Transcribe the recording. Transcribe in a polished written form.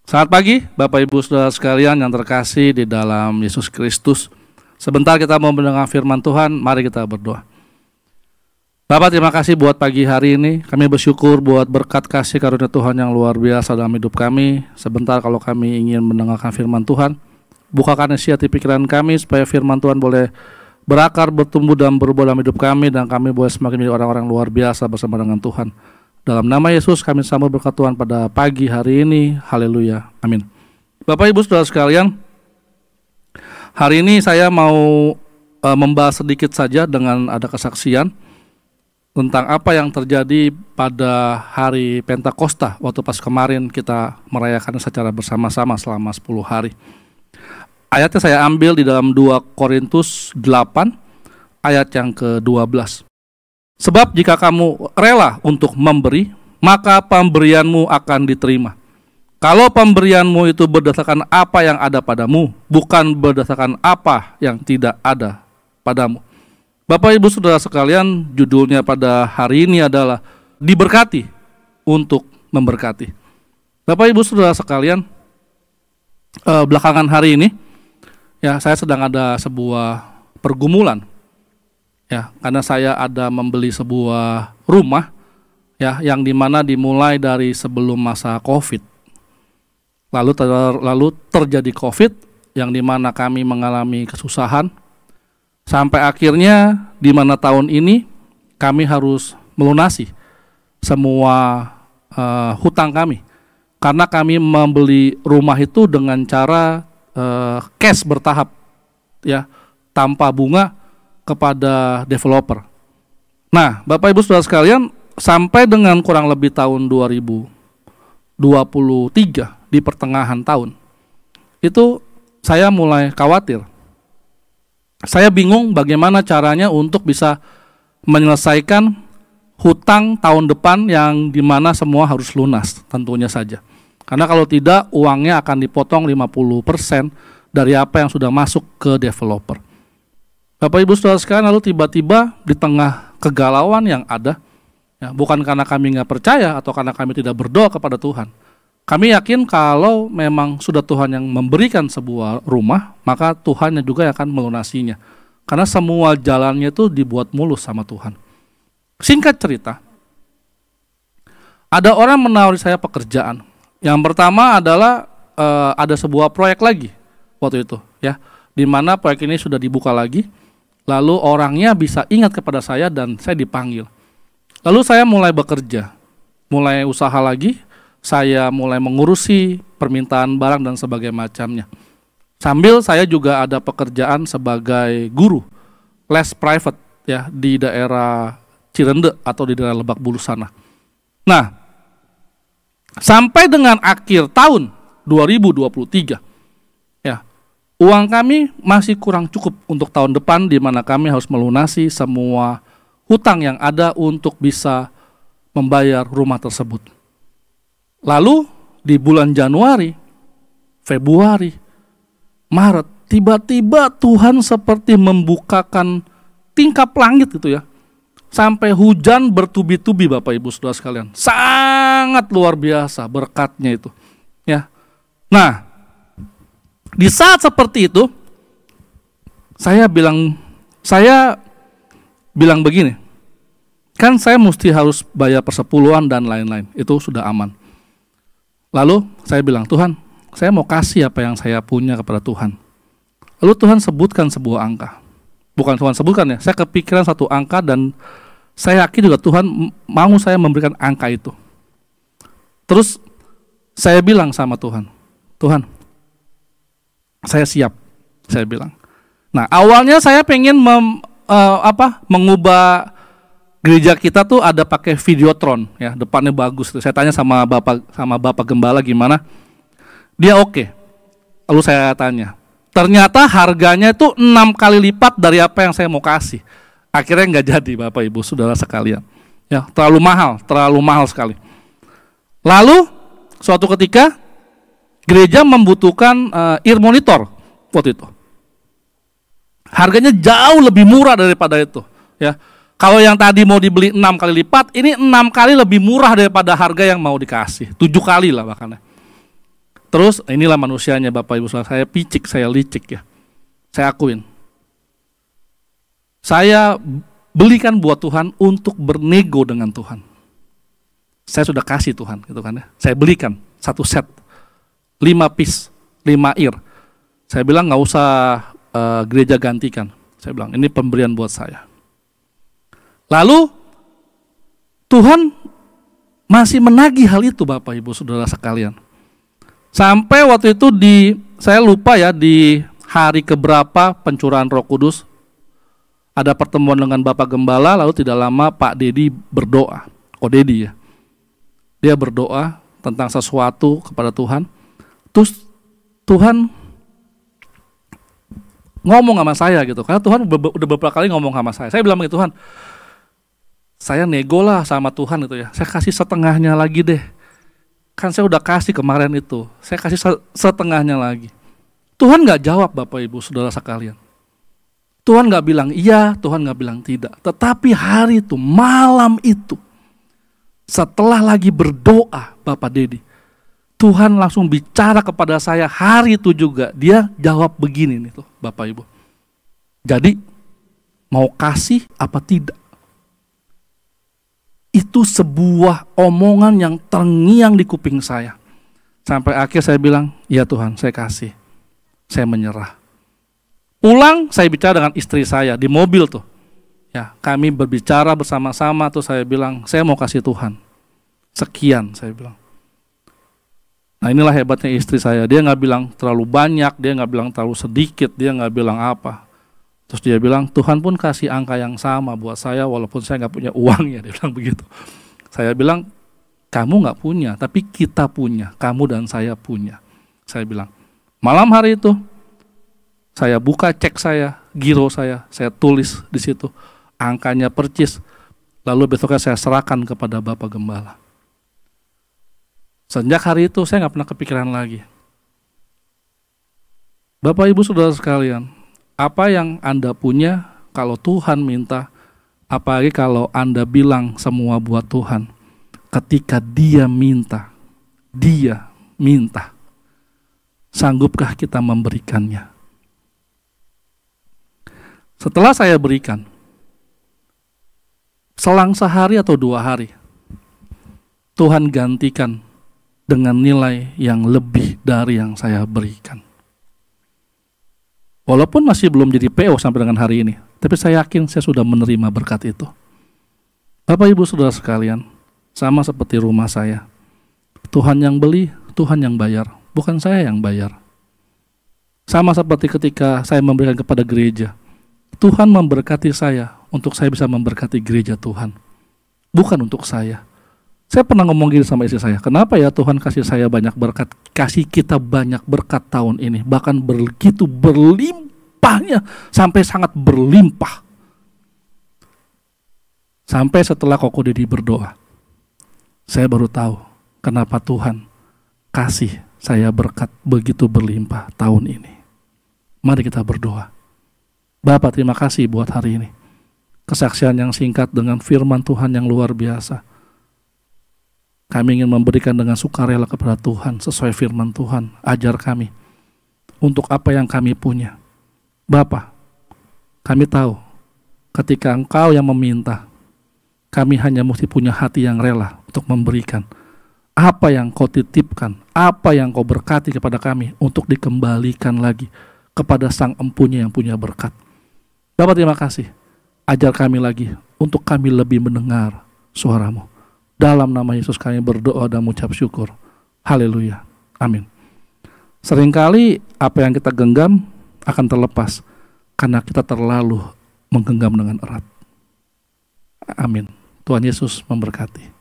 Selamat pagi Bapak Ibu Saudara sekalian yang terkasih di dalam Yesus Kristus. Sebentar kita mau mendengar firman Tuhan, mari kita berdoa. Bapak, terima kasih buat pagi hari ini. Kami bersyukur buat berkat kasih karunia Tuhan yang luar biasa dalam hidup kami. Sebentar kalau kami ingin mendengarkan firman Tuhan, bukakan isi hati pikiran kami supaya firman Tuhan boleh berakar, bertumbuh dan berbuah dalam hidup kami, dan kami boleh semakin menjadi orang-orang luar biasa bersama dengan Tuhan. Dalam nama Yesus kami sambut berkat Tuhan pada pagi hari ini. Haleluya. Amin. Bapak Ibu Saudara sekalian, hari ini saya mau membahas sedikit saja dengan ada kesaksian tentang apa yang terjadi pada hari Pentakosta waktu pas kemarin kita merayakan secara bersama-sama selama 10 hari. Ayatnya saya ambil di dalam 2 Korintus 8 ayat yang ke-12. Sebab jika kamu rela untuk memberi, maka pemberianmu akan diterima. Kalau pemberianmu itu berdasarkan apa yang ada padamu, bukan berdasarkan apa yang tidak ada padamu. Bapak Ibu Saudara sekalian, judulnya pada hari ini adalah diberkati untuk memberkati. Bapak Ibu Saudara sekalian, belakangan hari ini ya saya sedang ada sebuah pergumulan. Ya, karena saya ada membeli sebuah rumah ya yang dimana dimulai dari sebelum masa COVID. Lalu terjadi COVID yang dimana kami mengalami kesusahan sampai akhirnya di mana tahun ini kami harus melunasi semua hutang kami. Karena kami membeli rumah itu dengan cara cash bertahap ya, tanpa bunga kepada developer. Nah, Bapak Ibu Saudara sekalian, sampai dengan kurang lebih tahun 2023 di pertengahan tahun, itu saya mulai khawatir. Saya bingung bagaimana caranya untuk bisa menyelesaikan hutang tahun depan yang dimana semua harus lunas tentunya saja. Karena kalau tidak, uangnya akan dipotong 50% dari apa yang sudah masuk ke developer. Bapak Ibu Saudara sekalian, lalu tiba-tiba di tengah kegalauan yang ada, ya, bukan karena kami nggak percaya atau karena kami tidak berdoa kepada Tuhan. Kami yakin kalau memang sudah Tuhan yang memberikan sebuah rumah, maka Tuhan juga akan melunasinya. Karena semua jalannya itu dibuat mulus sama Tuhan. Singkat cerita, ada orang menawari saya pekerjaan. Yang pertama adalah ada sebuah proyek lagi waktu itu, ya, di mana proyek ini sudah dibuka lagi. Lalu orangnya bisa ingat kepada saya dan saya dipanggil. Lalu saya mulai bekerja, mulai usaha lagi, saya mulai mengurusi permintaan barang dan sebagainya macamnya. Sambil saya juga ada pekerjaan sebagai guru les private ya di daerah Cirende atau di daerah Lebak Bulus sana. Nah, sampai dengan akhir tahun 2023 ya, uang kami masih kurang cukup untuk tahun depan, di mana kami harus melunasi semua hutang yang ada untuk bisa membayar rumah tersebut. Lalu di bulan Januari, Februari, Maret, tiba-tiba Tuhan seperti membukakan tingkap langit gitu ya. Sampai hujan bertubi-tubi Bapak Ibu Saudara sekalian. Sangat luar biasa berkatnya itu. Ya. Nah, di saat seperti itu, saya bilang begini, kan saya mesti harus bayar persepuluhan dan lain-lain, itu sudah aman. Lalu saya bilang, Tuhan, saya mau kasih apa yang saya punya kepada Tuhan. Lalu Tuhan sebutkan sebuah angka. Bukan Tuhan sebutkan ya, saya kepikiran satu angka dan saya yakin juga Tuhan mau saya memberikan angka itu. Terus saya bilang sama Tuhan, Tuhan, saya siap, saya bilang. Nah, awalnya saya pengen mengubah gereja kita tuh ada pakai videotron, ya, depannya bagus. Saya tanya sama Bapak Gembala gimana, dia oke. Lalu saya tanya, ternyata harganya itu 6 kali lipat dari apa yang saya mau kasih. Akhirnya nggak jadi Bapak Ibu Saudara sekalian, ya, terlalu mahal sekali. Lalu suatu ketika gereja membutuhkan ear monitor waktu itu. Harganya jauh lebih murah daripada itu, ya. Kalau yang tadi mau dibeli 6 kali lipat, ini 6 kali lebih murah daripada harga yang mau dikasih. 7 kali lah bahkan. Terus inilah manusianya Bapak Ibu Saudara, saya picik, saya licik ya. Saya akuin. Saya belikan buat Tuhan untuk bernego dengan Tuhan. Saya sudah kasih Tuhan gitu kan ya. Saya belikan satu set 5 piece, 5 ear. Saya bilang nggak usah gereja gantikan. Saya bilang ini pemberian buat saya. Lalu Tuhan masih menagih hal itu Bapak Ibu Saudara sekalian. Sampai waktu itu saya lupa ya, di hari keberapa pencurahan Roh Kudus, ada pertemuan dengan Bapak Gembala, lalu tidak lama Pak Dedi berdoa. Dedi ya. Dia berdoa tentang sesuatu kepada Tuhan. Terus Tuhan ngomong sama saya gitu. Karena Tuhan udah beberapa kali ngomong sama saya. Saya bilang ke Tuhan, saya nego lah sama Tuhan itu ya. Saya kasih setengahnya lagi deh. Kan saya udah kasih kemarin itu. Saya kasih setengahnya lagi. Tuhan gak jawab Bapak Ibu Saudara sekalian. Tuhan gak bilang iya, Tuhan gak bilang tidak. Tetapi hari itu, malam itu, setelah lagi berdoa Bapak Dedi, Tuhan langsung bicara kepada saya hari itu juga. Dia jawab begini nih tuh Bapak Ibu. Jadi mau kasih apa tidak? Itu sebuah omongan yang terngiang di kuping saya. Sampai akhir saya bilang, ya Tuhan saya kasih. Saya menyerah. Pulang saya bicara dengan istri saya di mobil tuh. Ya, kami berbicara bersama-sama tuh, saya bilang, saya mau kasih Tuhan sekian, saya bilang. Nah inilah hebatnya istri saya. Dia gak bilang terlalu banyak, dia gak bilang terlalu sedikit, dia gak bilang apa. Terus dia bilang, Tuhan pun kasih angka yang sama buat saya walaupun saya gak punya uangnya. Dia bilang begitu. Saya bilang, kamu gak punya, tapi kita punya. Kamu dan saya punya. Saya bilang, malam hari itu, saya buka cek saya, giro saya tulis di situ. Angkanya percis. Lalu besoknya saya serahkan kepada Bapak Gembala. Sejak hari itu saya gak pernah kepikiran lagi. Bapak Ibu Saudara sekalian, apa yang Anda punya kalau Tuhan minta, apalagi kalau Anda bilang semua buat Tuhan, ketika Dia minta, sanggupkah kita memberikannya? Setelah saya berikan, selang sehari atau 2 hari, Tuhan gantikan dengan nilai yang lebih dari yang saya berikan. Walaupun masih belum jadi PO sampai dengan hari ini, tapi saya yakin saya sudah menerima berkat itu. Bapak Ibu Saudara sekalian, sama seperti rumah saya. Tuhan yang beli, Tuhan yang bayar, bukan saya yang bayar. Sama seperti ketika saya memberikan kepada gereja, Tuhan memberkati saya untuk saya bisa memberkati gereja Tuhan, bukan untuk saya. Saya pernah ngomong gini sama istri saya, kenapa ya Tuhan kasih saya banyak berkat, kasih kita banyak berkat tahun ini, bahkan begitu berlimpahnya, sampai sangat berlimpah. Sampai setelah Koko Dedi berdoa, saya baru tahu kenapa Tuhan kasih saya berkat begitu berlimpah tahun ini. Mari kita berdoa. Bapak, terima kasih buat hari ini. Kesaksian yang singkat dengan firman Tuhan yang luar biasa. Kami ingin memberikan dengan sukarela kepada Tuhan sesuai firman Tuhan. Ajar kami untuk apa yang kami punya. Bapa, kami tahu ketika Engkau yang meminta, kami hanya mesti punya hati yang rela untuk memberikan apa yang Kau titipkan, apa yang Kau berkati kepada kami untuk dikembalikan lagi kepada Sang Empunya yang punya berkat. Bapak, terima kasih. Ajar kami lagi untuk kami lebih mendengar suara-Mu. Dalam nama Yesus kami berdoa dan mengucap syukur. Haleluya. Amin. Seringkali apa yang kita genggam akan terlepas karena kita terlalu menggenggam dengan erat. Amin. Tuhan Yesus memberkati.